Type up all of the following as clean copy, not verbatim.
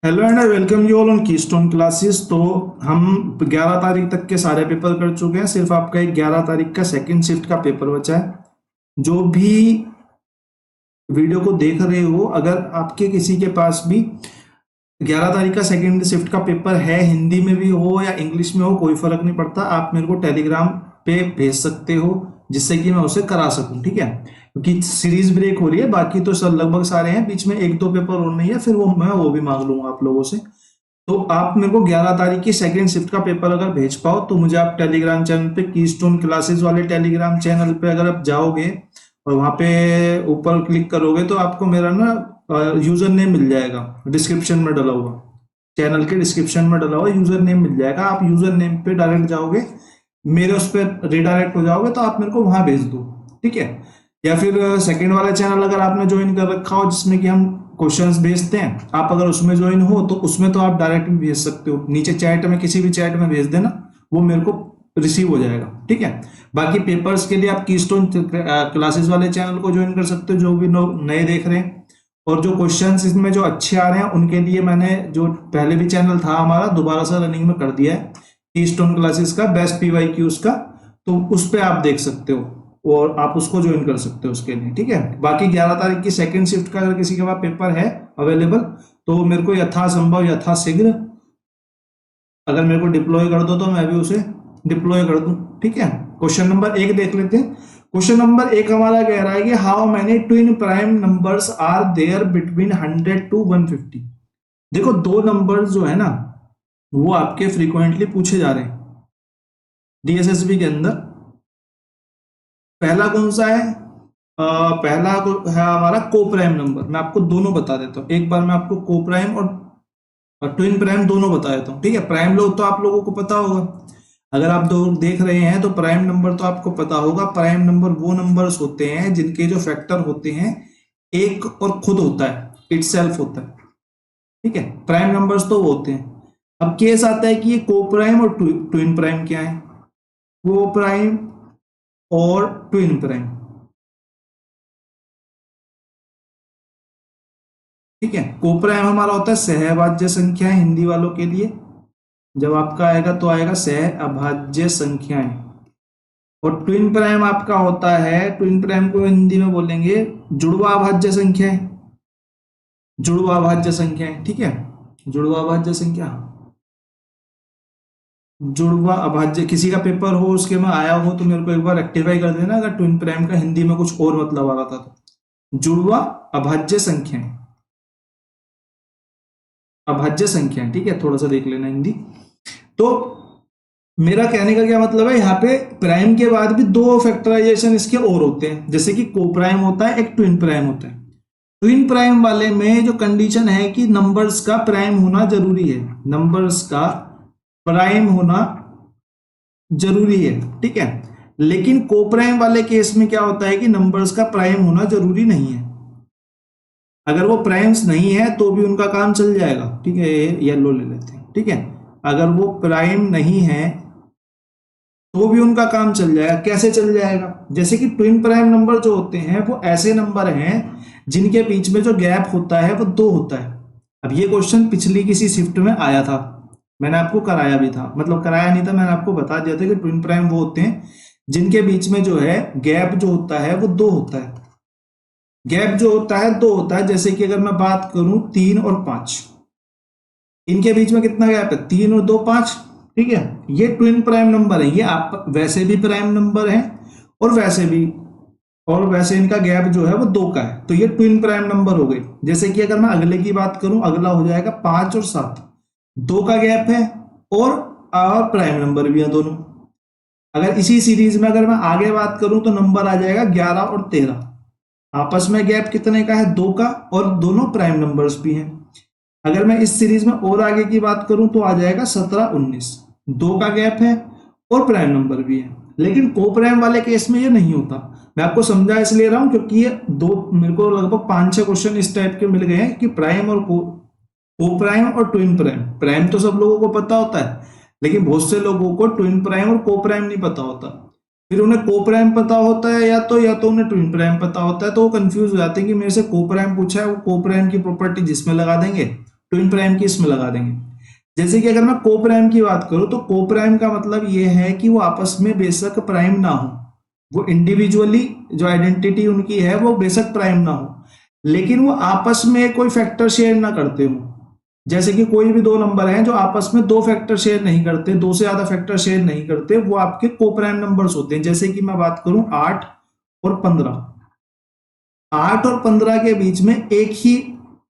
Hello and welcome you all on keystone classes. तो हम 11 तारीख तक के सारे पेपर कर चुके हैं। सिर्फ आपका एक 11 तारीख का सेकंड शिफ्ट का पेपर बचा है। जो भी वीडियो को देख रहे हो, अगर आपके किसी के पास भी 11 तारीख का सेकंड शिफ्ट का पेपर है, हिंदी में भी हो या इंग्लिश में हो, कोई फर्क नहीं पड़ता, आप मेरे को टेलीग्राम पे भेज सकते हो जिससे कि मैं उसे करा सकूं। ठीक है, क्योंकि सीरीज ब्रेक हो रही है, बाकी तो सब लगभग सारे हैं, बीच में एक दो पेपर और नहीं है, फिर वो भी मांग लूंगा आप लोगों से। तो आप मेरे को 11 तारीख की सेकंड शिफ्ट का पेपर अगर भेज पाओ तो मुझे आप टेलीग्राम चैनल पे, कीस्टोन क्लासेस वाले टेलीग्राम चैनल पे अगर आप जाओगे और वहां पे ऊपर क्लिक करोगे तो आपको मेरा ना यूजर नेम मिल जाएगा, डिस्क्रिप्शन में डला हुआ, चैनल के डिस्क्रिप्शन में डला हुआ यूजर नेम मिल जाएगा। आप यूजर नेम पे डायरेक्ट जाओगे, मेरे उस पर रिडायरेक्ट हो जाओगे तो आप मेरे को वहां भेज दो। ठीक है, या फिर सेकंड वाला चैनल अगर आपने ज्वाइन कर रखा हो जिसमें कि हम क्वेश्चंस भेजते हैं, आप अगर उसमें ज्वाइन हो तो उसमें तो आप डायरेक्ट भी भेज सकते हो, नीचे चैट में, किसी भी चैट में भेज देना, वो मेरे को रिसीव हो जाएगा। ठीक है, बाकी पेपर्स के लिए आप कीस्टोन क्लासेस वाले चैनल को ज्वाइन कर सकते हो, जो भी नए देख रहे हैं। और जो क्वेश्चंस इसमें जो अच्छे आ रहे हैं उनके लिए मैंने जो पहले भी चैनल था हमारा, दोबारा से रनिंग में कर दिया है, कीस्टोन क्लासेस का बेस्ट पीवाईक्यूज का, तो उस पर आप देख सकते हो और आप उसको ज्वाइन कर सकते हो उसके लिए। ठीक है, बाकी 11 तारीख की सेकंड शिफ्ट का अगर किसी के पास पेपर है अवेलेबल तो मेरे को यथासंभव यथाशीघ्र अगर मेरे को डिप्लॉय कर दो तो मैं भी उसे डिप्लॉय कर दूं। ठीक है, क्वेश्चन नंबर 1 देख लेते हैं। क्वेश्चन नंबर 1 हमारा कह रहा है कि how many twin prime numbers are there between 100 to 150। देखो, दो नंबर्स जो है ना वो आपके फ्रीक्वेंटली पूछे जा रहे हैं डीएसएसबी के अंदर। पहला कौन सा है? पहला है हमारा कोप्राइम नंबर। मैं आपको दोनों बता देता हूँ, एक बार मैं आपको कोप्राइम और ट्विन प्राइम दोनों बता देता हूँ। ठीक है, प्राइम लोग तो आप लोगों को पता होगा, अगर आप दो देख रहे हैं तो प्राइम नंबर तो आपको पता होगा। प्राइम नंबर वो नंबर्स होते हैं जिनके जो फैक्टर होते हैं एक और खुद होता है, इटसेल्फ होता है। ठीक है, प्राइम नंबर्स तो वो होते हैं। अब केस आता है कि ये कोप्राइम और ट्विन प्राइम क्या है। कोप्राइम और ट्विन प्राइम, ठीक है, कोप्राइम हमारा होता है सहअभाज्य संख्या हिंदी वालों के लिए, जब आपका आएगा तो आएगा सहअभाज्य संख्याएं। और ट्विन प्राइम आपका होता है, ट्विन प्राइम को हिंदी में बोलेंगे जुड़वा अभाज्य संख्याएं, जुड़वा अभाज्य संख्याएं। ठीक है, जुड़वा अभाज्य संख्या, जुड़वा अभाज्य, किसी का पेपर हो उसके में आया हो तो मेरे को एक बार रेक्टिफाई कर देना अगर ट्विन प्राइम का हिंदी में कुछ और मतलब आ रहा था तो। जुड़वा अभाज्य संख्याएं, अभाज्य संख्या, ठीक है, थोड़ा सा देख लेना हिंदी। तो मेरा कहने का क्या मतलब है, यहाँ पे प्राइम के बाद भी दो फैक्टराइजेशन इसके और होते हैं, जैसे कि कोप्राइम होता है, एक ट्विन प्राइम होता है। ट्विन प्राइम वाले में जो कंडीशन है कि नंबर्स का प्राइम होना जरूरी है, नंबर्स का प्राइम होना जरूरी है। ठीक है, लेकिन कोप्राइम वाले केस में क्या होता है कि नंबर्स का प्राइम होना जरूरी नहीं है, अगर वो प्राइम्स नहीं है तो भी उनका काम चल जाएगा। ठीक है, येलो ले लेते हैं। ठीक है, अगर वो प्राइम नहीं है तो भी उनका काम चल जाएगा। कैसे चल जाएगा? जैसे कि ट्विन प्राइम नंबर जो होते हैं वो ऐसे नंबर हैं जिनके बीच में जो गैप होता है वो 2 होता है। अब ये क्वेश्चन पिछली किसी शिफ्ट में आया था, मैंने आपको कराया भी था, मतलब कराया नहीं था, मैंने आपको बता दिया था कि ट्विन प्राइम वो होते हैं जिनके बीच में जो है गैप जो होता है वो 2 होता है। गैप जो होता है 2 होता है, जैसे कि अगर मैं बात करूं 3 और 5, इनके बीच में कितना गैप है? 3 और 2 5। ठीक है, ये ट्विन प्राइम नंबर है, ये आप वैसे भी प्राइम नंबर है और वैसे भी, और वैसे इनका गैप जो है वो 2 का है, तो ये ट्विन प्राइम नंबर हो गए। जैसे कि अगर मैं अगले की बात करूं, अगला हो जाएगा 5 और 7, 2 का गैप है और प्राइम नंबर भी है दोनों। अगर इसी सीरीज में अगर मैं आगे बात करूं तो नंबर आ जाएगा 11 और 13, आपस में गैप कितने का है? 2 का, और दोनों प्राइम नंबर्स भी हैं। अगर मैं इस सीरीज में और आगे की बात करूं तो आ जाएगा 17 19, 2 का गैप है और प्राइम नंबर भी है। लेकिन कोप्राइम वाले केस में ये नहीं होता। मैं आपको समझा इसलिए रहा हूं क्योंकि ये दो, मेरे को लगभग 5-6 क्वेश्चन इस टाइप के मिल गए हैं कि प्राइम और कोप्राइम और ट्विन प्राइम। प्राइम तो सब लोगों को पता होता है, लेकिन बहुत से लोगों को ट्विन प्राइम और कोप्राइम नहीं पता होता। फिर उन्हें कोप्राइम पता होता है या तो उन्हें ट्विन प्राइम पता होता है, तो वो कंफ्यूज हो जाते हैं कि मेरे से कोप्राइम पूछा है, वो कोप्राइम की प्रॉपर्टी जिसमें लगा देंगे ट्विन प्राइम की इसमें लगा देंगे। जैसे कि अगर मैं को प्राइम की बात करूं तो को प्राइम का मतलब ये है कि वो आपस में बेशक प्राइम ना हो, वो इंडिविजुअली जो आइडेंटिटी उनकी है वो बेशक प्राइम ना हो, लेकिन वो आपस में कोई फैक्टर शेयर ना करते हो। जैसे कि कोई भी दो नंबर हैं जो आपस में दो फैक्टर शेयर नहीं करते, दो से ज्यादा फैक्टर शेयर नहीं करते, वो आपके को प्राइम नंबर्स होते हैं। जैसे कि मैं बात करूं 8 और 15, 8 और 15 के बीच में एक ही,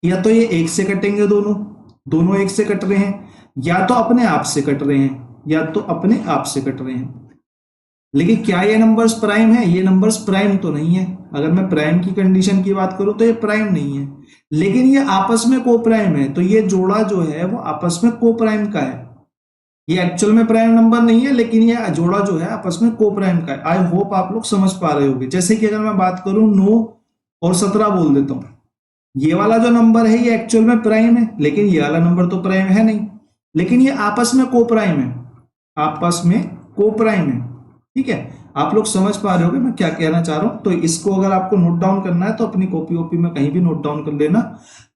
या तो ये एक से कटेंगे, दोनों दोनों एक से कट रहे हैं, या तो अपने आप से कट रहे हैं, या तो अपने आप से कट रहे हैं। लेकिन क्या ये नंबर्स प्राइम है? ये नंबर्स प्राइम तो नहीं है। अगर मैं प्राइम की कंडीशन की बात करूं तो ये प्राइम नहीं है, लेकिन ये आपस में को प्राइम है। तो ये जोड़ा जो है वो आपस में को प्राइम का है। ये एक्चुअल में प्राइम नंबर नहीं है, लेकिन ये जोड़ा जो है आपस में को प्राइम का है। आई होप आप लोग समझ पा रहे होंगे। जैसे कि अगर मैं बात करूं 9 और 17 बोल देता हूं, ये वाला जो नंबर है ये एक्चुअल में प्राइम है, लेकिन ये वाला नंबर तो प्राइम है नहीं, लेकिन ये आपस में को प्राइम है, आपस में को प्राइम है। ठीक है, आप लोग समझ पा रहे होगे मैं क्या कहना चाह रहा हूं। तो इसको अगर आपको नोट डाउन करना है तो अपनी कॉपी वॉपी में कहीं भी नोट डाउन कर लेना,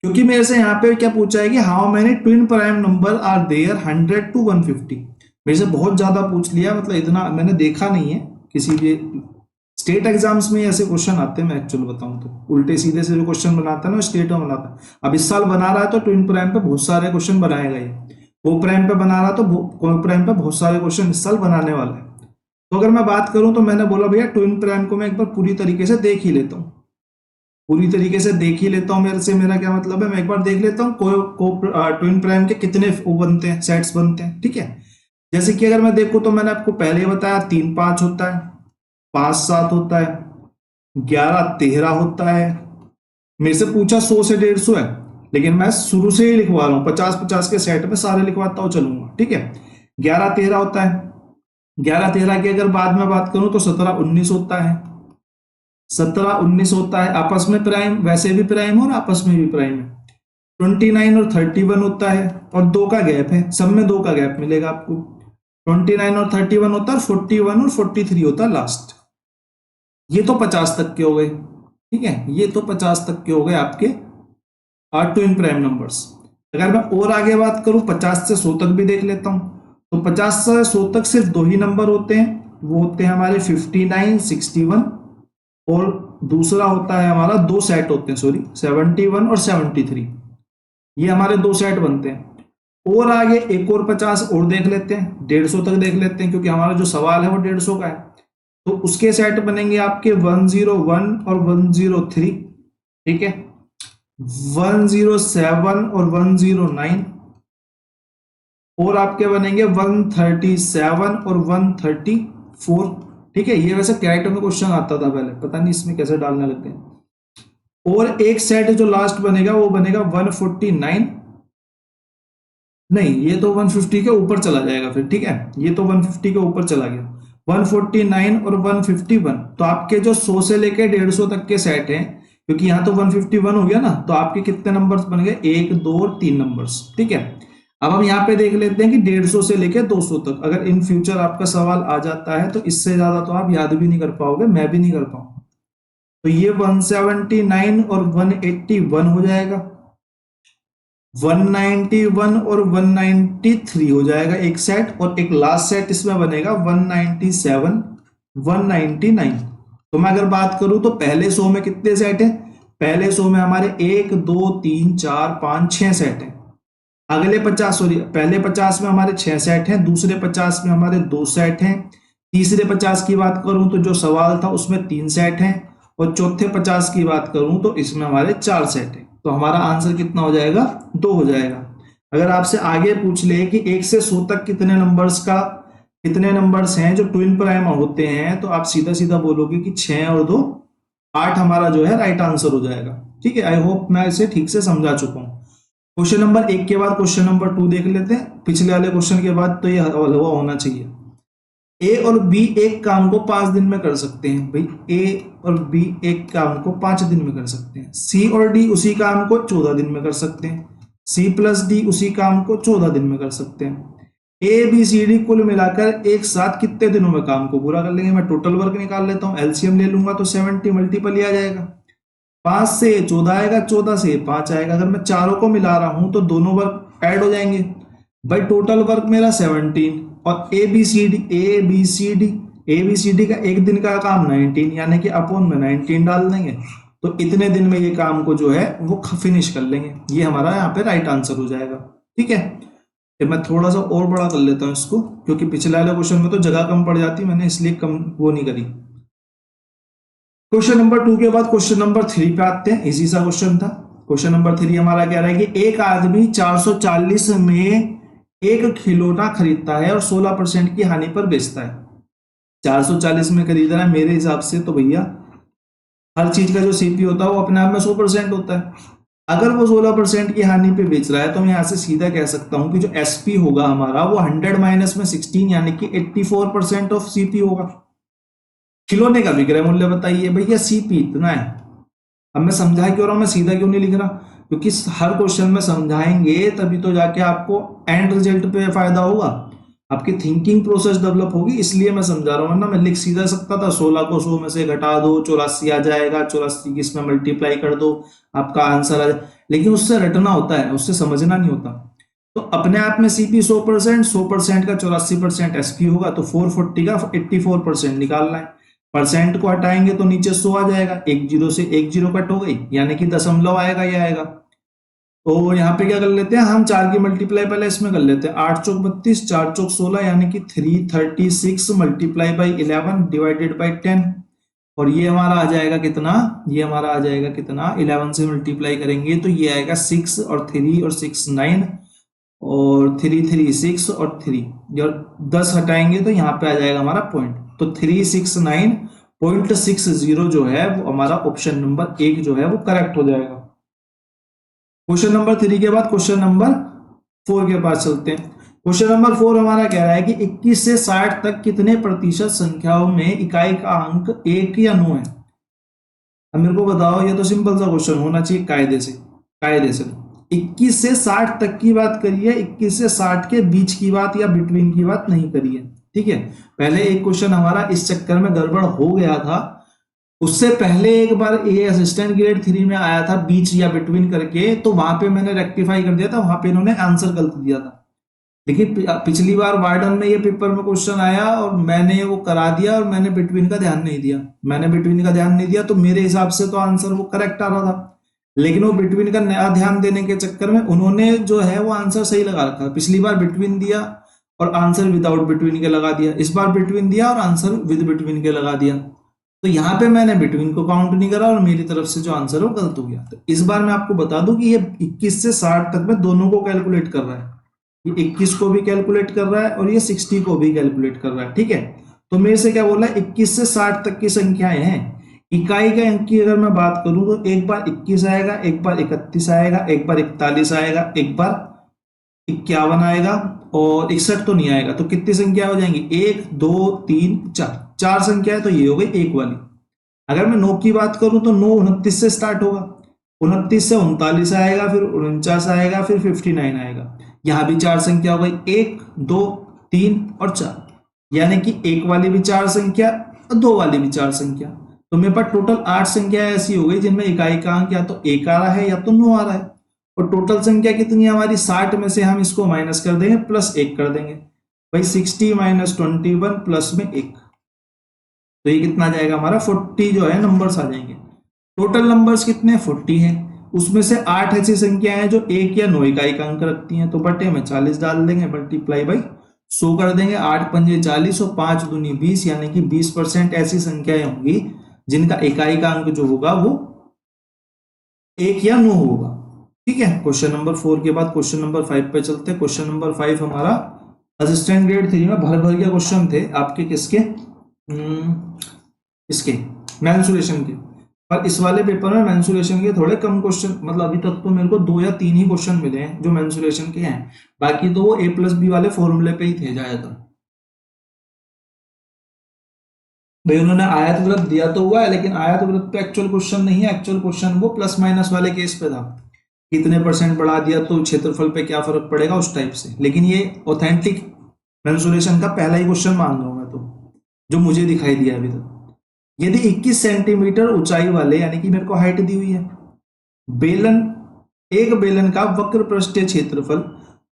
क्योंकि मेरे से यहाँ पे क्या पूछा है कि how many twin prime number are there 100 to 150। मेरे से बहुत ज्यादा पूछ लिया, मतलब इतना मैंने देखा नहीं है किसी भी स्टेट एग्जाम्स में ऐसे क्वेश्चन आते हैं। मैं एक्चुअल बताऊं तो उल्टे सीधे से जो क्वेश्चन बनाता है ना स्टेट में बनाता है। अब इस साल बना रहा है तो ट्विन प्राइम पे बहुत सारे क्वेश्चन बनाएगा, ये को प्राइम पे बना रहा तो को प्राइम पे बहुत सारे क्वेश्चन इस साल बनाने वाला है। तो अगर मैं बात करूं तो मैंने बोला भैया ट्विन प्राइम को मैं एक बार पूरी तरीके से देख ही लेता हूं, पूरी तरीके से देख ही लेता हूं। मेरे से मेरा क्या मतलब है, मैं एक बार देख लेता हूं ट्विन प्राइम के कितने वो बनते हैं, सेट्स बनते हैं। ठीक है, जैसे कि अगर मैं देखूं तो मैंने आपको पहले ही बताया 3 5 होता है, 5 7 होता है, 11 13 होता है। मेरे से पूछा 100 से 150 है, लेकिन मैं शुरू से ही लिखवा रहा हूं, 50 50 के सेट में सारे लिखवाता हूं चलूंगा। ठीक है, 11 13 होता है, 11 13 की अगर बाद में बात करूं तो 17 19 होता है, 17 19 होता है। आपस में प्राइम, वैसे भी प्राइम और आपस में भी प्राइम है। 29 और 31 होता है, और 2 का गैप है, सब में 2 का गैप मिलेगा आपको। 29 और 31 होता है, 41 और 43 होता है लास्ट। ये तो 50 तक के हो गए। ठीक है, ये तो 50 तक के हो गए आपके ट्विन प्राइम नंबर्स। अगर मैं और आगे बात करूं 50 से 100 तक भी देख लेता हूं, तो 50 से 100 तक सिर्फ 2 ही नंबर होते हैं, वो होते हैं हमारे 59 61, और दूसरा होता है हमारा 2 सेट होते हैं, सॉरी 71 और 73। ये हमारे 2 सेट बनते हैं। और आगे एक और 50 और देख लेते हैं, 150 तक देख लेते हैं, क्योंकि हमारा जो सवाल है वो 150 का है। तो उसके सेट बनेंगे आपके 101 और 103। ठीक है, 107 और 109, और आपके बनेंगे 137 और 134। ठीक है, ये वैसे कैरेक्टर में क्वेश्चन आता था पहले, पता नहीं इसमें कैसे डालने लग गए। और एक सेट जो लास्ट बनेगा वो बनेगा 149, नहीं ये तो 150 के ऊपर चला जाएगा फिर। ठीक है, ये तो 150 के ऊपर चला गया, 149 और 151। तो आपके जो 100 से लेके 150 तक के सेट हैं, क्योंकि यहाँ तो 151 हो गया ना, तो आपके कितने नंबर्स बन गए, 1 2 और 3 नंबर्स। ठीक है, अब हम यहाँ पे देख लेते हैं कि 150 से लेके 200 तक अगर इन फ्यूचर आपका सवाल आ जाता है तो इससे ज्यादा तो आप याद भी नहीं कर पाओगे, मैं भी नहीं कर पाऊंगा। तो ये 179 और 181 हो जाएगा, 191 और 193 हो जाएगा एक सेट, और एक लास्ट सेट इसमें बनेगा 197 199। तो मैं अगर बात करूं तो पहले 100 में कितने सेट हैं, पहले 100 में हमारे 1 2 3 4 5 6 सेट हैं। अगले 50 सॉरी पहले 50 में हमारे 6 सेट हैं, दूसरे 50 में हमारे 2 सेट हैं, तीसरे 50 की बात करूं तो जो सवाल था उसमें 3 सेट हैं, और चौथे 50 की बात करूं तो इसमें हमारे 4 सेट हैं। तो हमारा आंसर कितना हो जाएगा, 2 हो जाएगा। अगर आपसे आगे पूछ ले कि 1 से 100 तक कितने नंबर्स हैं जो ट्विन प्राइम होते हैं, तो आप सीधा सीधा बोलोगे कि 6 और 2 8 हमारा जो है राइट आंसर हो जाएगा। ठीक है, आई होप मैं इसे ठीक से समझा चुका हूं। क्वेश्चन नंबर 1 के बाद क्वेश्चन नंबर 2 देख लेते हैं। पिछले वाले क्वेश्चन के बाद तो ये हलवा होना चाहिए। ए और बी एक काम को 5 दिन में कर सकते हैं, भाई ए और बी एक काम को 5 दिन में कर सकते हैं। सी और डी उसी काम को 14 दिन में कर सकते हैं। सी प्लस डी उसी काम को 14 दिन में कर सकते हैं। ए बी सी डी कुल मिलाकर एक साथ कितने दिनों में काम को पूरा कर लेंगे। मैं टोटल वर्क निकाल लेता हूं, एलसीएम ले लूंगा तो 70 मल्टीपल ही आ जाएगा। 5 से 14 आएगा, 14 से 5 आएगा। अगर मैं चारों को मिला रहा हूं तो दोनों वर्ग ऐड हो जाएंगे भाई। टोटल वर्क मेरा 17 और ए बी सी डी का एक दिन का काम 19, यानी कि अपॉन में 19 डाल देंगे तो इतने दिन में ये काम को जो है वो फिनिश कर लेंगे। ये हमारा यहाँ पे राइट आंसर हो जाएगा। ठीक है, तो मैं थोड़ा सा और बड़ा कर लेता हूँ इसको, क्योंकि पिछले वाले क्वेश्चन में तो जगह कम पड़ जाती, मैंने इसलिए कम वो नहीं करी। क्वेश्चन नंबर 2 के बाद क्वेश्चन नंबर 3 पे आते हैं। इजी सा क्वेश्चन था। क्वेश्चन नंबर 3 हमारा कह रहा है कि एक आदमी 440 में एक खिलौना खरीदता है और 16% की हानि पर बेचता है। 440 में खरीद रहा है, मेरे हिसाब से तो भैया हर चीज का जो सीपी होता है वो अपने आप में 100% होता है। अगर वो 16% की हानि पे बेच रहा है तो मैं यहां से सीधा कह सकता हूं कि जो एसपी होगा हमारा वो 100 माइनस में 16 यानी कि 84% ऑफ सीपी होगा। खिलौने का विक्रय मूल्य बताइए भैया, सीपी इतना है। अब मैं समझा क्यों रहा हूं, मैं सीधा क्यों नहीं लिख रहा, क्योंकि हर क्वेश्चन में समझाएंगे तभी तो जाके आपको एंड रिजल्ट पे फायदा होगा, आपकी थिंकिंग प्रोसेस डेवलप होगी, इसलिए मैं समझा रहा हूं। ना मैं लिख सीधा सकता था 16 को 100 में से घटा दो, 84 आ जाएगा, 84 इसमें मल्टीप्लाई कर दो, आपका आंसर आ जाए, लेकिन उससे रटना होता है, उससे समझना नहीं होता। तो अपने आप में सीपी 100% का 84% एसपी होगा, तो 440 का 84% निकालना है। परसेंट को हटाएंगे तो नीचे 100 आ जाएगा, एक जीरो से एक जीरो कट हो गई, यानी कि दशमलव आएगा, ये आएगा। तो यहाँ पे क्या कर लेते हैं हम, 4 की मल्टीप्लाई पहले इसमें कर लेते हैं। 8 चौक 32, 4 चौक 16, यानी कि 336 मल्टीप्लाई बाई 11 डिवाइडेड बाई 10, और ये हमारा आ जाएगा कितना, ये हमारा आ जाएगा कितना, 11 से मल्टीप्लाई करेंगे तो ये आएगा 6 और 3 और 6 9 और 3 3 6 और 3, और 10 हटाएंगे तो यहाँ पे आ जाएगा हमारा पॉइंट, तो 369.60 जो है वो हमारा ऑप्शन नंबर 1 जो है वो करेक्ट हो जाएगा। क्वेश्चन नंबर 3 के बाद क्वेश्चन नंबर 4 के पास चलते हैं। क्वेश्चन नंबर 4 हमारा कह रहा है कि 21 से 60 तक कितने प्रतिशत संख्याओं में इकाई का अंक 1 या 9 है। अब मेरे को बताओ, ये तो सिंपल सा क्वेश्चन होना चाहिए कायदे से। 21 से 60 तक की बात करिए, 21 से 60 के बीच की बात या बिटवीन की बात नहीं करिए। ठीक है, पहले एक क्वेश्चन हमारा इस चक्कर में गड़बड़ हो गया था, उससे पहले एक बार ये असिस्टेंट ग्रेड 3 में आया था बीच या बिटवीन करके, तो वहां पे मैंने रेक्टिफाई कर दिया था, वहां पे इन्होंने आंसर गलत दिया था। लेकिन पिछली बार वार्डन में ये पेपर में क्वेश्चन आया और मैंने वो करा दिया और मैंने बिटवीन का ध्यान नहीं दिया, तो मेरे हिसाब से तो आंसर वो करेक्ट आ रहा था। लेकिन वो बिटवीन का नया ध्यान देने के चक्कर में उन्होंने जो है वो आंसर सही लगा रखा। पिछली बार बिटवीन दिया और आंसर विदाउट बिटवीन के लगा दिया, इस बार बिटवीन दिया और आंसर विद बिटवीन के लगा दिया। तो यहाँ पे मैंने बिटवीन को काउंट नहीं करा और मेरी तरफ से जो आंसर है वो गलत हो गया। तो इस बार मैं आपको बता दूं कि ये 21 से 60 तक में दोनों को कैलकुलेट कर रहा है, ये 21 को भी कैलकुलेट कर रहा है और ये 60 को भी कैलकुलेट कर रहा है। ठीक है, तो मेरे से क्या बोला है, 21 से 60 तक की संख्याएं हैं। इकाई के अंक की अगर मैं बात करूं तो एक बार 21 आएगा, एक बार 31 आएगा, एक बार 41 आएगा, एक बार 51 आएगा और 61 तो नहीं आएगा। तो कितनी संख्या हो जाएंगी, 1 2 3 4, 4 संख्या है, तो ये हो गई एक वाली। अगर मैं 9 की बात करूं तो 9 29 से स्टार्ट होगा, 29 से 39 आएगा, फिर 49 आएगा, फिर 59 आएगा। यहां भी 4 संख्या हो गई, 1 2 3 और 4, यानी कि एक वाली भी 4 संख्या और 2 वाली भी 4 संख्या। तो मेरे पास टोटल 8 संख्या ऐसी हो गई जिनमें इकाई का अंक या तो 1 आ रहा है या तो 9 आ रहा है। और टोटल संख्या कितनी है हमारी, 60 में से हम इसको माइनस कर देंगे, प्लस 1 कर देंगे भाई, 60 माइनस 21 प्लस में 1, तो ये कितना जाएगा हमारा 40 जो है नंबर्स आ जाएंगे। टोटल नंबर्स कितने 40 हैं, उसमें से 8 ऐसी संख्या है जो 1 या 9 इकाई का अंक रखती हैं, तो बटे में 40 डाल देंगे, मल्टीप्लाई बाई 100 कर देंगे, 8 पंजे 40 और 5 दूनी 20, यानी कि 20% ऐसी संख्याएं होंगी जिनका इकाई का अंक जो होगा वो 1 या 9 होगा। ठीक है, क्वेश्चन नंबर 4 के बाद क्वेश्चन नंबर 5 पे चलते हैं। क्वेश्चन नंबर 5 हमारा असिस्टेंट ग्रेड 3 में भर भर के क्वेश्चन थे आपके, किसके, इसके मेंसुरेशन के। और इस वाले पेपर में मेंसुरेशन के थोड़े कम क्वेश्चन, मतलब अभी तक तो मेरे को 2 या 3 ही क्वेश्चन मिले हैं जो मेंसुरेशन के हैं, बाकी तो वो A+B वाले फॉर्मूले पे ही थे ज्यादातर। भाई उन्होंने आयत वृत्त दिया तो हुआ है, लेकिन आयत वृत्त पे एक्चुअल क्वेश्चन नहीं है, एक्चुअल क्वेश्चन वो प्लस माइनस वाले केस पे था, कितने % बढ़ा दिया तो क्षेत्रफल पे क्या फर्क पड़ेगा उस टाइप से। लेकिन ये ऑथेंटिक मेंसुरेशन का पहला ही क्वेश्चन मान लो मैं तो, जो मुझे दिखाई दिया अभी तक। यदि 21 सेंटीमीटर ऊंचाई वाले, यानी कि मेरे को हाइट दी हुई है, बेलन, एक बेलन का वक्र पृष्ठीय क्षेत्रफल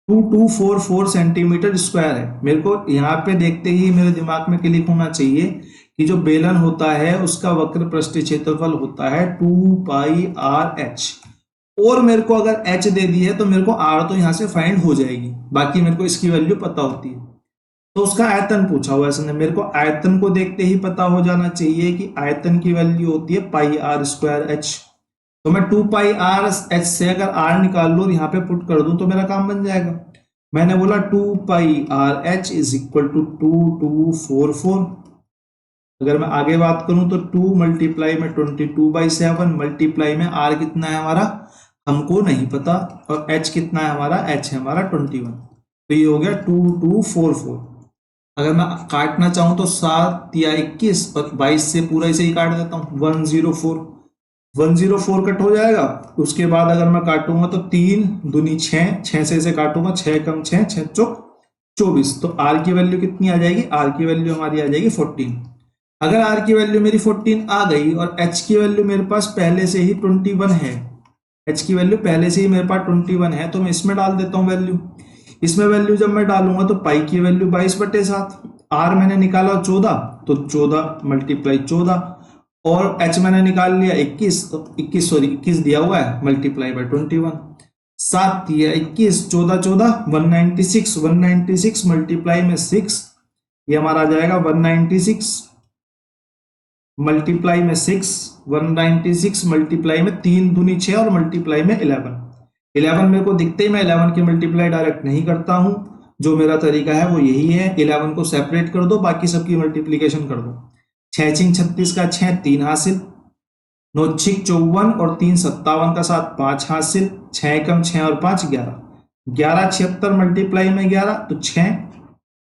2244 सेंटीमीटर स्क्वायर है। मेरे को यहाँ पे देखते ही मेरे दिमाग में क्लिक होना चाहिए कि जो बेलन होता है उसका वक्र पृष्ठीय क्षेत्रफल होता है 2πr/h, और मेरे को अगर h दे दी है तो मेरे को r तो यहाँ से फाइंड हो जाएगी, बाकी मेरे को इसकी वैल्यू पता होती है। तो उसका आयतन पूछा हुआ है इसने, मेरे को आयतन को देखते ही पता हो जाना चाहिए कि आयतन की वैल्यू होती है πr²h। तो मैं 2πr/h से अगर r निकाल लूं और यहाँ पे पुट कर दूं तो मेरा काम बन जाएगा। मैंने बोला 2πr/h इज इक्वल टू 2244। अगर मैं आगे बात करूं तो 2 मल्टीप्लाई में 22/7 मल्टीप्लाई में r कितना है हमारा हमको नहीं पता, और h कितना है हमारा, h है हमारा 21। तो ये हो गया 2244। अगर मैं काटना चाहूं तो 7 या 21 और 22 से पूरा इसे ही काट देता हूं, 104 कट हो जाएगा। उसके बाद अगर मैं काटूंगा तो 3 दूनी 6, 6 से इसे काटूंगा, 6 कम 6, 6 चौक 24। तो r की वैल्यू कितनी आ जाएगी, r की वैल्यू हमारी आ जाएगी 14। अगर r की वैल्यू मेरी 14 आ गई और h की वैल्यू मेरे पास पहले से ही 21 है, h की वैल्यू पहले से ही मेरे पास 21 है, तो मैं इसमें डाल देता हूं वैल्यू। इसमें वैल्यू जब मैं डालूंगा तो पाई की वैल्यू 22/7, r मैंने निकाला 14, तो 14 मल्टीप्लाई 14, और h मैंने निकाल लिया 21, तो 21 दिया हुआ है, मल्टीप्लाई बाय 21। 7 दिया 21, 14 196 मल्टीप्लाई में 6, ये हमारा आ जाएगा 196 मल्टीप्लाई में 6, 196 मल्टीप्लाई में 3 दूनी 6 और मल्टीप्लाई में 11 मेरे को दिखते ही मैं 11 की मल्टीप्लाई डायरेक्ट नहीं करता हूं, जो मेरा तरीका है वो यही है, 11 को सेपरेट कर दो, बाकी सबकी मल्टीप्लीकेशन कर दो। 6 6 36 का 6 3 हासिल, 9 6 54 और 3 57 का 7 5 हासिल, 6 कम 6 और 5 11, 11 76 मल्टीप्लाई में 11 तो 6,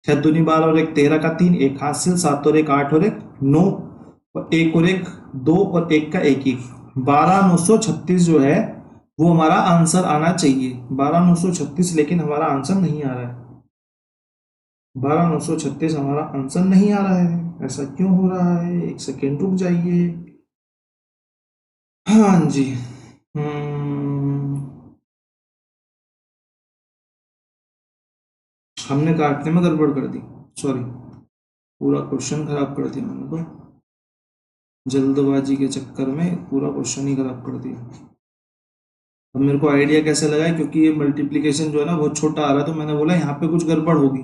6 दूनी 12 और 1 13 का 3 1 हासिल, 7 और 1 8 और 1 9 और 1 और 1 2 और 1 का 1 1, 12936 जो है वो हमारा आंसर आना चाहिए, 12936, लेकिन हमारा आंसर नहीं आ रहा है, 12936 हमारा आंसर नहीं आ रहा है। ऐसा क्यों हो रहा है, एक सेकेंड रुक जाइए। हाँ जी, हमने काटने में गड़बड़ कर दी, सॉरी, पूरा क्वेश्चन खराब कर दिया मैंने तो, जल्दबाजी के चक्कर में पूरा क्वेश्चन ही खराब कर दिया। अब मेरे को आइडिया कैसे लगा, क्योंकि ये मल्टीप्लिकेशन जो है ना बहुत छोटा आ रहा है, तो मैंने बोला यहाँ पे कुछ गड़बड़ होगी।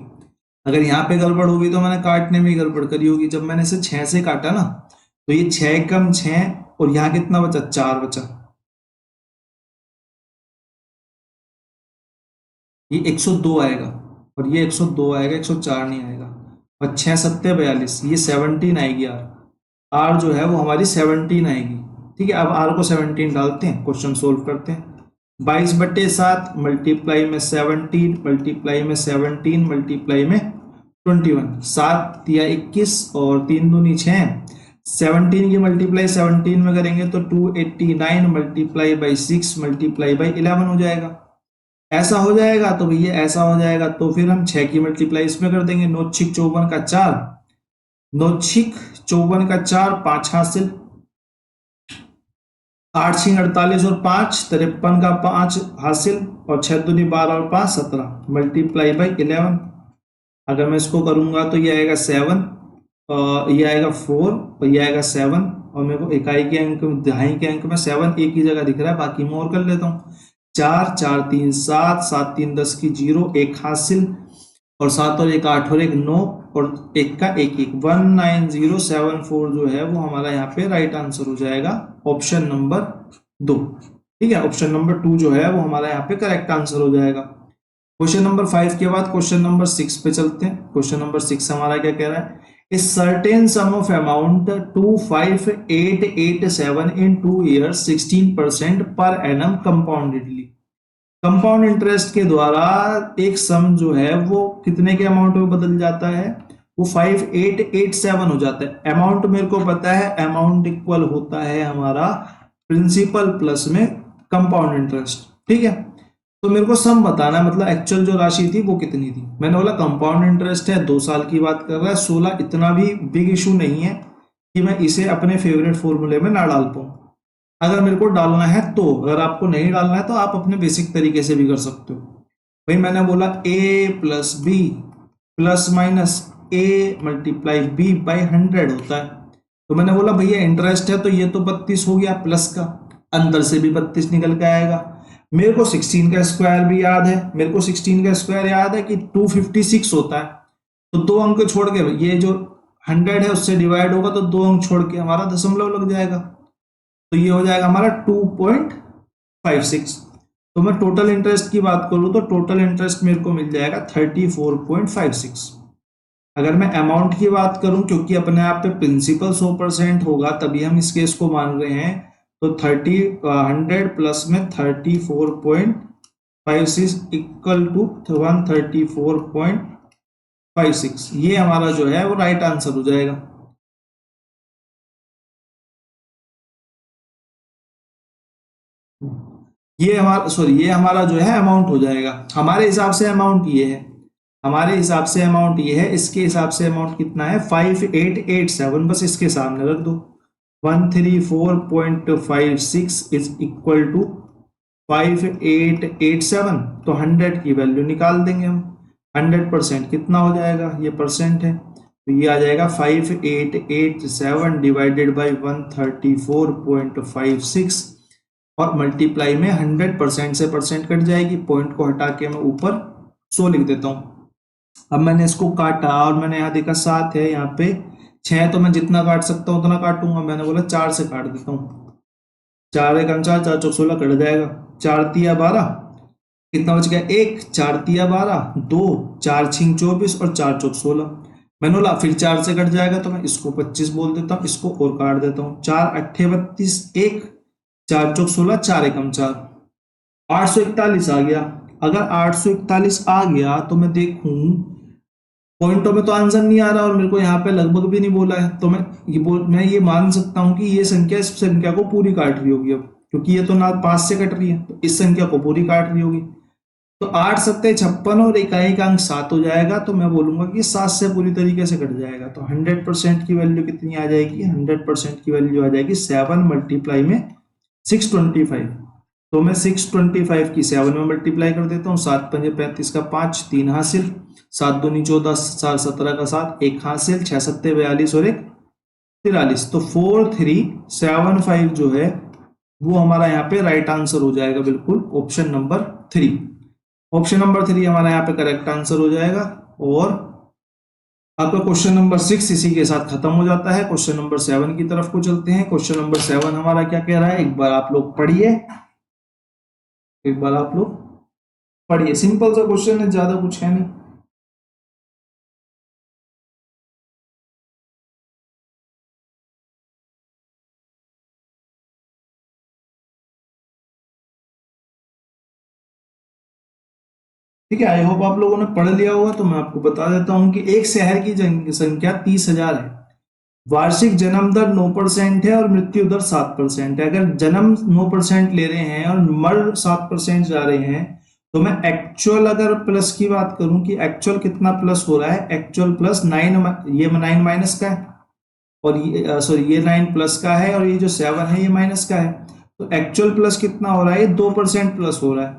अगर यहाँ पे गड़बड़ होगी तो मैंने काटने में ही गड़बड़ करी होगी। जब मैंने इसे 6 से काटा ना, तो ये 6 कम 6 और यहाँ कितना बचा, 4 बचा, ये 102 आएगा, और ये 102 आएगा, 104 नहीं आएगा, और 6 7 42, ये 17 आएगी आर जो है वो हमारी 17 आएगी। ठीक है, अब आर को 17 डालते हैं, क्वेश्चन सोल्व करते हैं। 22/7 मल्टीप्लाई में 17 मल्टीप्लाई में 17 मल्टीप्लाई में 21, 7 या 21 और 3 दूनी 6, 17 की मल्टीप्लाई 17 में करेंगे तो 289 मल्टीप्लाई बाई 6 मल्टीप्लाई बाई 11 हो जाएगा। ऐसा हो जाएगा तो भैया ऐसा हो जाएगा, तो फिर हम 6 की मल्टीप्लाई इसमें कर देंगे, 9 6 54 का 4, 9 6 54 का 4 5 हासिल, 8 6 48 और 5 53 का 5 हासिल, और 6 दूनी 12 और 5 17 मल्टीप्लाई बाई 11। अगर मैं इसको करूंगा तो ये आएगा 7, ये आएगा 4 और ये आएगा 7, और मेरे को इकाई के अंक दहाई के अंक में 7 एक ही जगह दिख रहा है, बाकी मैं और कर लेता हूँ। 4 4 3 7 7 3 10 की 0 1 हासिल, और 7 और 1 8 और 1 9 और 1 का 1 1, 19074 जो है वो हमारा यहाँ पे राइट आंसर हो जाएगा, ऑप्शन नंबर 2। ठीक है, ऑप्शन नंबर 2 जो है वो हमारा यहाँ पे करेक्ट आंसर हो जाएगा। क्वेश्चन नंबर 5 के बाद क्वेश्चन नंबर 6 पे चलते हैं। क्वेश्चन नंबर 6 हमारा क्या कह रहा है, a certain some of amount 25887 in 2 years 16% per annum कंपाउंडेडली। Compound interest के द्वारा एक सम जो है वो कितने के अमाउंट में बदल जाता है, वो 5887 हो जाता है। अमाउंट मेरे को पता है, अमाउंट इक्वल होता है हमारा प्रिंसिपल प्लस में कंपाउंड इंटरेस्ट। ठीक है, तो मेरे को सम बताना है, मतलब एक्चुअल जो राशि थी वो कितनी थी। मैंने बोला कंपाउंड इंटरेस्ट है, 2 साल की बात कर रहा है, 16 इतना भी बिग इशू नहीं है, कि मैं इसे अपने फेवरेट फॉर्मूले में ना डाल पाऊं। अगर मेरे को डालना है तो, अगर आपको नहीं डालना है तो आप अपने बेसिक तरीके से भी कर सकते हो। भाई मैंने बोला a plus B plus minus a multiply B by 100 होता है। तो मैंने बोला भैया इंटरेस्ट है तो ये तो 32 हो गया प्लस का, अंदर से भी 32 निकल के आएगा। मेरे को 16 का स्क्वायर भी याद है, मेरे को 16 का स्क्वायर याद है कि 256 होता है। तो दो अंक छोड़ के ये जो 100 है उससे डिवाइड होगा तो दो अंक छोड़ के हमारा दशमलव लग जाएगा, तो ये हो जाएगा हमारा 2.56। तो मैं टोटल इंटरेस्ट की बात करूं तो टोटल इंटरेस्ट मेरे को मिल जाएगा 34.56। अगर मैं अमाउंट की बात करूं, क्योंकि अपने आप पे प्रिंसिपल 100% होगा तभी हम इस केस को मान रहे हैं, तो 100 प्लस में 34.56 इक्वल टू 134.56, ये हमारा जो है वो राइट आंसर हो जाएगा। ये हमारा जो है अमाउंट हो जाएगा। हमारे हिसाब से अमाउंट ये है, हमारे हिसाब से अमाउंट ये है, इसके हिसाब से अमाउंट कितना है 5887, बस इसके सामने रख दो। 134.56 इज इक्वल टू 5887, तो 100 की वैल्यू निकाल देंगे हम। 100% कितना हो जाएगा, ये परसेंट है तो ये आ जाएगा 5887 डिवाइडेड बाई 134.56 और मल्टीप्लाई में 100% से परसेंट कट जाएगी, पॉइंट को हटा के मैं ऊपर 100 लिख देता हूं। अब मैंने इसको काटा और मैंने यहाँ देखा 7 है, यहाँ पे 6 है, तो मैं जितना काट सकता हूँ उतना काटूंगा। मैंने बोला 4 से काट देता हूँ, 4 एक 4, 4 चौक 16 कट जाएगा। 4 तिया 12, कितना बच गया 1, 4 तिया 12, 2, 4 छिंग 24 और 4 चौक 16। मैंने बोला फिर 4 से कट जाएगा तो मैं इसको 25 बोल देता हूँ, इसको और काट देता हूँ। 4 अट्ठे 32, 1, 4 चौक 16, 4 एकम 4, 841 आ गया। अगर 841 आ गया तो मैं देखूं पॉइंटों में तो आंसर नहीं आ रहा और मेरे को यहाँ पे लगभग भी नहीं बोला है, तो मैं ये मान सकता हूँ कि ये संख्या इस संख्या को पूरी काट रही होगी। अब क्योंकि ये तो ना 5 से कट रही है तो इस संख्या को पूरी काट रही होगी। तो 8 सत्ते 56 और इकाई का अंक 7 हो जाएगा, तो मैं बोलूंगा कि 7 से पूरी तरीके से कट जाएगा। तो 100% की वैल्यू कितनी आ जाएगी, 100% की वैल्यू आ जाएगी 7 मल्टीप्लाई में 625। तो मैं 625 की 7 में मल्टीप्लाई कर देता हूँ। 7 पंजे 35 का 5, 3 हासिल, 7 दूनी 14, 4 17 का 7, 1 हासिल, 6 सत्ते 42 और 1 43। तो 4375 जो है वो हमारा यहाँ पे राइट आंसर हो जाएगा, बिल्कुल ऑप्शन नंबर 3। ऑप्शन नंबर 3 हमारा यहाँ पे करेक्ट आंसर हो जाएगा। और आपका क्वेश्चन नंबर 6 इसी के साथ खत्म हो जाता है। क्वेश्चन नंबर 7 की तरफ को चलते हैं। क्वेश्चन नंबर 7 हमारा क्या कह रहा है, एक बार आप लोग पढ़िए, एक बार आप लोग पढ़िए। सिंपल सा क्वेश्चन है, ज्यादा कुछ है नहीं। ठीक है, आई होप आप लोगों ने पढ़ लिया होगा। तो मैं आपको बता देता हूं कि एक शहर की संख्या 30,000 है, वार्षिक जन्म दर 9% है और मृत्यु दर 7% है। अगर जन्म 9% ले रहे हैं और मर 7% जा रहे हैं, तो मैं एक्चुअल अगर प्लस की बात करूं कि एक्चुअल कितना प्लस हो रहा है, एक्चुअल प्लस 9, ये 9 माइनस का है और ये सॉरी ये 9 प्लस का है और ये जो 7 है ये माइनस का है। तो एक्चुअल प्लस कितना हो रहा है, ये 2% प्लस हो रहा है,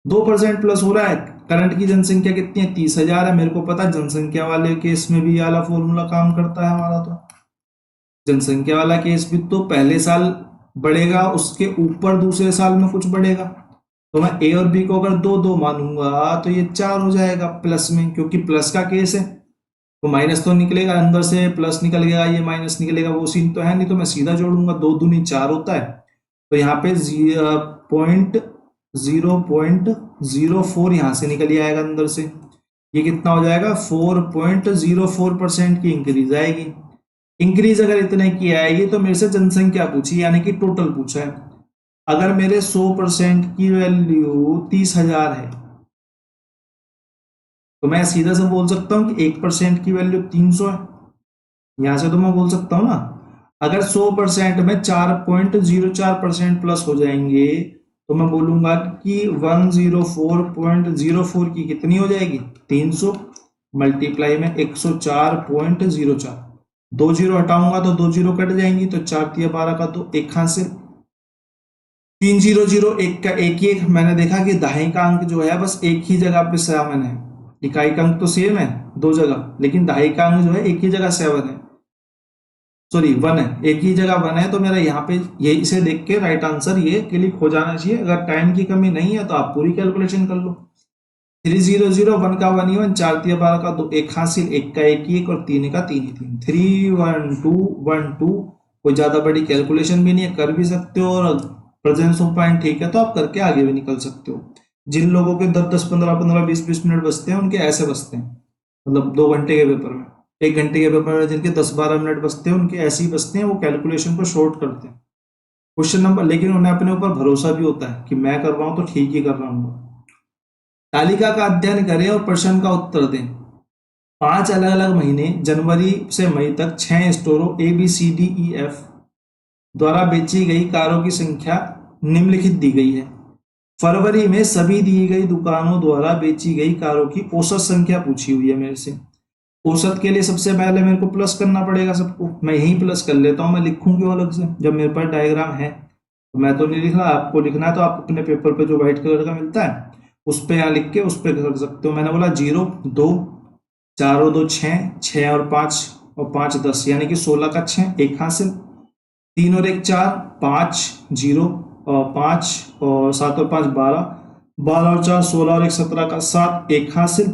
2% प्लस हो रहा है। करंट की जनसंख्या कितनी है, 30,000 है। मेरे को पता है जनसंख्या वाले केस में भी ये वाला फॉर्मूला काम करता है हमारा। तो जनसंख्या वाला केस भी तो पहले साल बढ़ेगा, उसके ऊपर दूसरे साल में कुछ बढ़ेगा। तो मैं ए और बी को अगर 2 मानूंगा तो ये 4 हो जाएगा प्लस में, क्योंकि प्लस का केस है तो माइनस तो निकलेगा, अंदर से प्लस निकल गया, ये माइनस निकलेगा, वो सीन तो है नहीं। तो मैं सीधा जोड़ूंगा, 2 दूनी 4 होता है। तो यहाँ पे 0.04 यहाँ से निकल आएगा अंदर से, ये कितना हो जाएगा 4.04% की इंक्रीज आएगी। इंक्रीज अगर इतने की आएगी तो मेरे से जनसंख्या पूछी, यानी कि टोटल पूछा है। अगर मेरे 100% की वैल्यू 30,000 है तो मैं सीधा से बोल सकता हूं कि 1% की वैल्यू 300 है। यहां से तो मैं बोल सकता हूं ना, अगर 100% में 4.04% प्लस हो जाएंगे तो मैं बोलूंगा कि 104.04 की कितनी हो जाएगी 300 मल्टीप्लाई में 104.04। 2 जीरो हटाऊंगा तो 2 जीरो कट जाएंगी, तो 4 तिया 12 का 2, एक हासिल। 3 0 0 एक का एक ही एक, मैंने देखा कि दहाई का अंक जो है बस एक ही जगह पे 7 है। इकाई का अंक तो सेम है दो जगह, लेकिन दहाई का अंक जो है एक ही जगह 7 है, सॉरी 1 है, एक ही जगह 1 है। तो मेरा यहाँ पे ये इसे देख के राइट आंसर ये क्लिक हो जाना चाहिए। अगर टाइम की कमी नहीं है तो आप पूरी कैलकुलेशन कर लो। 3 0 0 1 का 1 ही 1, 4 तिया 12 का 2, एक हासिल, एक का एक ही एक, और 3 का 3 ही 3। 3 1 2 1 2, कोई ज्यादा बड़ी कैलकुलेशन भी नहीं है, कर भी सकते हो, और प्रेजेंस ऑफ पॉइंट ठीक है तो आप करके आगे भी निकल सकते हो। जिन लोगों के 10 10 15 15 20 20 मिनट बचते हैं उनके ऐसे बचते हैं, मतलब 2 घंटे के पेपर में, 1 घंटे के पेपर में जिनके 10 12 मिनट बचते हैं उनके ऐसे ही बचते हैं, वो कैलकुलेशन को शॉर्ट करते हैं क्वेश्चन नंबर, लेकिन उन्हें अपने ऊपर भरोसा भी होता है कि मैं कर रहा हूं तो ठीक ही कर रहा हूँ। तालिका का अध्ययन करें और प्रश्न का उत्तर दें। 5 अलग अलग महीने जनवरी से मई तक 6 स्टोरों ABCDEF द्वारा बेची गई कारों की संख्या निम्नलिखित दी गई है। फरवरी में सभी दी गई दुकानों द्वारा बेची गई कारों की औसत संख्या पूछी हुई है मेरे से। औसत के लिए सबसे पहले मेरे को प्लस करना पड़ेगा सबको, मैं यही प्लस कर लेता हूं, मैं लिखूं क्यों अलग से जब मेरे पास डायग्राम है। तो मैं तो नहीं लिख रहा, आपको लिखना है तो आप अपने पेपर पे जो व्हाइट कलर का मिलता है उस पे यहाँ लिख के उस पे कर सकते हो। मैंने बोला 0 2 4 और 2 6, 6 और 5 और 5 10, यानी कि 16 का 6, एक हासिल। 3 और 1 4, 5 0 और 5 और 7 और 5 12, 12 और 4 16 और 1 17 का 7, एक हासिल।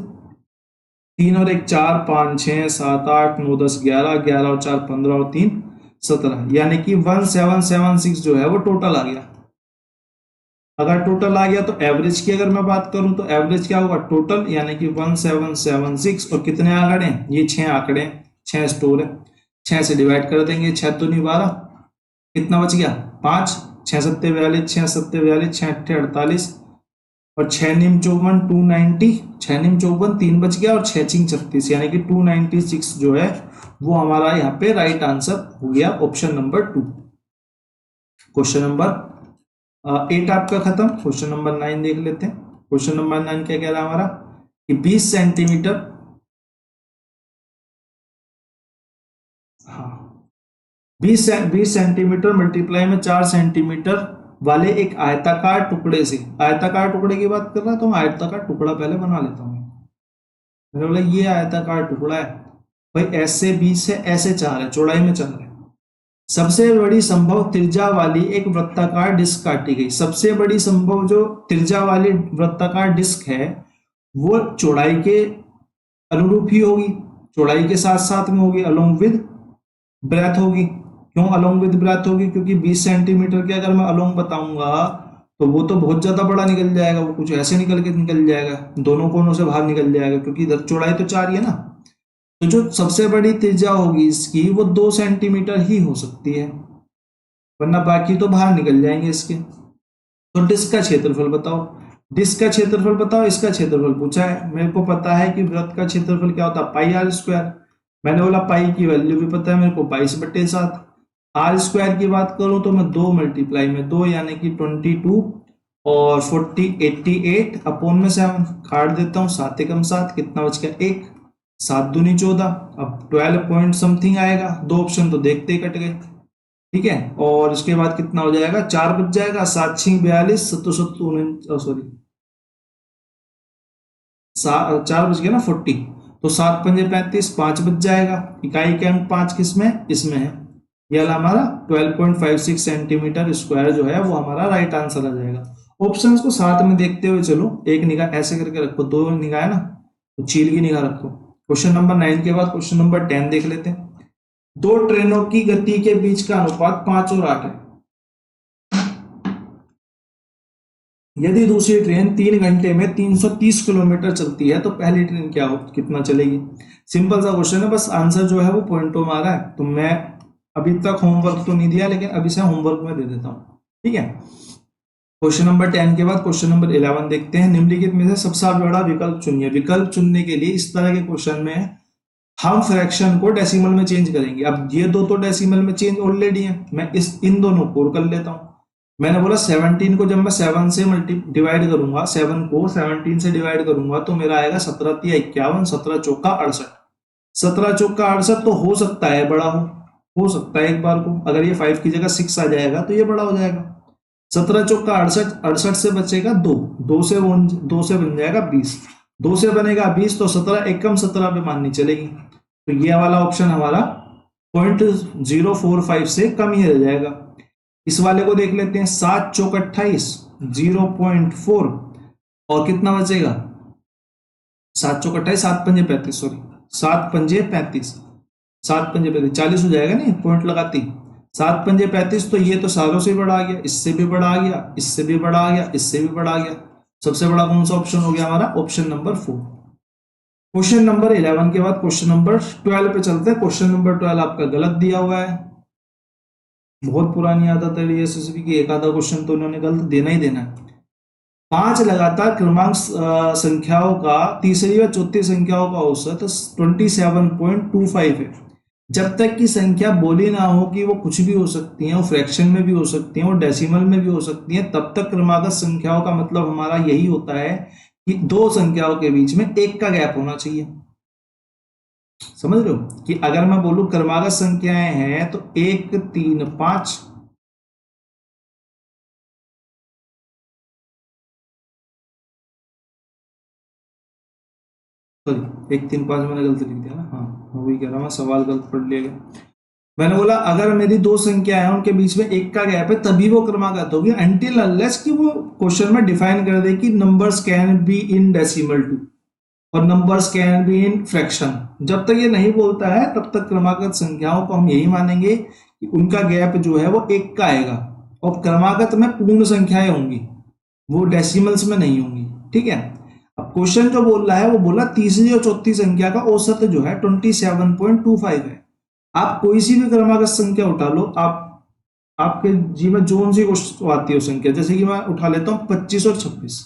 3 और 1 4 5 6 7 8 9 10 11, 11 और 4 15 और 3 17, यानी कि 1776 जो है वो टोटल आ गया। अगर टोटल आ गया तो एवरेज की अगर मैं बात करूं तो एवरेज क्या होगा टोटल, यानी कि 1776। और कितने आंकड़े हैं, ये 6 आंकड़े, 6 स्टोर है, 6 से डिवाइड कर देंगे, 6 तो नहीं 12, कितना बच गया 5, 6 सत्ते 42, 6 सत्ते 42, 6 अट्ठे 48, और 6 निम 54 290, 6 निम 54 3 बच गया, और 6 चिंग 36, यानी कि 296 जो है वो हमारा यहाँ पे राइट आंसर हो गया, ऑप्शन नंबर 2। क्वेश्चन नंबर 8 आपका खत्म। क्वेश्चन नंबर 9 देख लेते हैं। क्वेश्चन नंबर 9 क्या कह रहा है हमारा कि 20 सेंटीमीटर, हाँ 20 सेंटीमीटर मल्टीप्लाई में 4 सेंटीमीटर वाले एक आयताकार टुकड़े से, आयताकार टुकड़े की बात कर रहा तो मैं आयताकार टुकड़ा पहले बना लेता हूँ। मैंने बोला ये आयताकार टुकड़ा है भाई, ऐसे 20 है, ऐसे 4 है, चौड़ाई में 4 है। सबसे बड़ी संभव त्रिज्या वाली एक वृत्ताकार डिस्क काटी गई। सबसे बड़ी संभव जो त्रिज्या वाली वृत्ताकार डिस्क है वो चौड़ाई के अनुरूप ही होगी, चौड़ाई के साथ साथ में होगी, अलोंग विद ब्रेथ होगी। क्यों अलोंग विद ब्रेथ होगी, क्योंकि 20 सेंटीमीटर के अगर मैं अलोंग बताऊंगा तो वो तो बहुत ज्यादा बड़ा निकल जाएगा, वो कुछ ऐसे निकल जाएगा, दोनों कोनों से बाहर निकल जाएगा, क्योंकि इधर चौड़ाई तो 4 ही है ना। तो जो सबसे बड़ी त्रिज्या होगी इसकी वो 2 सेंटीमीटर ही हो सकती है, वरना बाकी तो बाहर निकल जाएंगे इसके। तो डिस्क का क्षेत्रफल बताओ, डिस्क का क्षेत्रफल बताओ, इसका क्षेत्रफल पूछा है। मेरे को पता है कि वृत्त का क्षेत्रफल क्या होता है, पाई आर स्क्वायर। मैंने बोला पाई की वैल्यू भी पता है मेरे को, 22/7। आर स्क्वायर की बात करूं तो मैं 2 मल्टीप्लाई में 2, यानी कि 22 और 40 88 अपॉन में 7 काट देता हूँ, 7 एकम 7, कितना बच गया 1, 7 दूनी 14, अब 12 पॉइंट समथिंग आएगा, 2 ऑप्शन तो देखते ही कट गए, ठीक है। और इसके बाद कितना हो जाएगा, 4 बच जाएगा, 7 6 42, 7 सॉरी 4 बच गया ना 40, तो 7 पंजे 35, 5 बच जाएगा। इकाई के अंक 5 किसमें, इसमें है, ये वाला हमारा 12.56 सेंटीमीटर स्क्वायर जो है वो हमारा राइट आंसर आ जाएगा। ऑप्शंस को साथ में देखते हुए चलो, एक निगाह ऐसे करके रखो, 2 निगाह है ना, तो चील की निगाह रखो। क्वेश्चन नंबर 9 के बाद क्वेश्चन नंबर 10 देख लेते हैं। 2 ट्रेनों की गति के बीच का अनुपात 5 और 8 है। यदि दूसरी ट्रेन 3 घंटे में 330 किलोमीटर चलती है तो पहली ट्रेन क्या हो, कितना चलेगी। सिंपल सा क्वेश्चन है, बस आंसर जो है वो पॉइंटों में आ रहा है। तो मैं अभी तक होमवर्क तो नहीं दिया, लेकिन अभी से होमवर्क में दे देता हूँ, ठीक है। क्वेश्चन नंबर 10 के बाद क्वेश्चन नंबर 11 देखते हैं। निम्नलिखित में से सबसे बड़ा विकल्प चुनिए। विकल्प चुनने के लिए इस तरह के क्वेश्चन में हम फ्रैक्शन को डेसिमल में चेंज करेंगे। अब ये दो तो डेसिमल में चेंज ऑलरेडी है, मैं इन दोनों को कर लेता हूं। मैंने बोला 17 को जब मैं 7 से डिवाइड करूंगा, 7 को 17 से डिवाइड करूंगा तो मेरा आएगा 17 × 51, 17 × 4 = 68। 17 चौका 68, तो हो सकता है बड़ा हो सकता है एक बार को, अगर ये 5 की जगह 6 आ जाएगा तो ये बड़ा हो जाएगा। 17 चौका 68, 68 से बचेगा 2, 2 से बन जाएगा 20, 2 से बनेगा 20, तो 17 एकम 17 पे माननी चलेगी। तो ये वाला ऑप्शन हमारा 0.045 से कम ही रह जाएगा। इस वाले को देख लेते हैं, 7 चौक 28, 0.4, और कितना बचेगा, 7 चौक 28, 7 पंजे 35, सॉरी 7 पंजे 35, 7 पंजे 35, 40 हो जाएगा नहीं पॉइंट लगाती, 7 पंजे 35, तो ये तो सारों से बड़ा आ गया, इससे भी बड़ा आ गया, इससे भी बड़ा आ गया, इससे भी बड़ा आ गया। सबसे बड़ा कौन सा ऑप्शन हो गया हमारा, ऑप्शन नंबर 4। क्वेश्चन नंबर 11 के बाद क्वेश्चन नंबर 12 पे चलते हैं। क्वेश्चन नंबर 12 आपका गलत दिया हुआ है, बहुत पुरानी आदत है एसएसबी की, एक आधा क्वेश्चन तो उन्होंने गलत देना ही देना है। 5 लगातार क्रमांक संख्याओं का तीसरी व चौथी संख्याओं का औसत 27.25 है। जब तक की संख्या बोली ना हो कि वो कुछ भी हो सकती है, वो फ्रैक्शन में भी हो सकती है, वो डेसिमल में भी हो सकती है, तब तक क्रमागत संख्याओं का मतलब हमारा यही होता है कि दो संख्याओं के बीच में एक का गैप होना चाहिए। समझ रहे हो कि अगर मैं बोलूं क्रमागत संख्याएं हैं तो 1 3 5, सॉरी 1 3 5 मैंने गलत लिख दिया ना, हाँ वही कह रहा मैं, सवाल गलत पढ़ लिया गया। मैंने बोला अगर मेरी दो संख्या है उनके बीच में एक का गैप है तभी वो क्रमागत होगी, अनटिल अनलेस कि वो क्वेश्चन में डिफाइन कर दे कि numbers can be in decimal too और numbers can be in fraction. जब तक ये नहीं बोलता है तब तक क्रमागत संख्याओं को हम यही मानेंगे कि उनका गैप जो है वो एक का आएगा, और क्रमागत में पूर्ण संख्याएं होंगी, वो डेसिमल्स में नहीं होंगी। ठीक है, अब क्वेश्चन जो बोल रहा है वो बोला तीसरी और चौथी संख्या का औसत जो है 27.25 है। आप कोई सी भी क्रमागत संख्या उठा लो, आप आपके जीवन जोन से आती है संख्या, जैसे कि मैं उठा लेता हूं 25 और 26,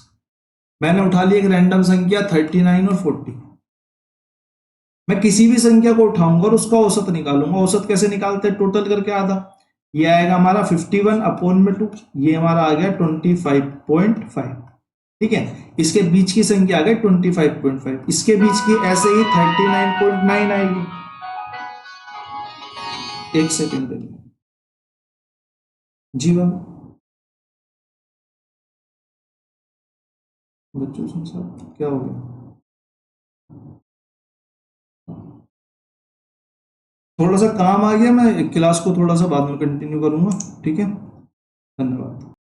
मैंने उठा ली एक रैंडम संख्या 39 और 40। मैं किसी भी संख्या को उठाऊंगा और उसका औसत निकालूंगा। औसत कैसे निकालते हैं, टोटल करके आधा, ये आएगा हमारा 51 अपॉन में 2, ये हमारा आ गया 25.5। ठीक है, इसके बीच की संख्या आ गई 25.5, इसके बीच की ऐसे ही 39.9 आएगी। एक सेकेंड दे जीवन बच्चों साहब क्या हो गया, थोड़ा सा काम आ गया, मैं क्लास को थोड़ा सा बाद में कंटिन्यू करूंगा। ठीक है, धन्यवाद।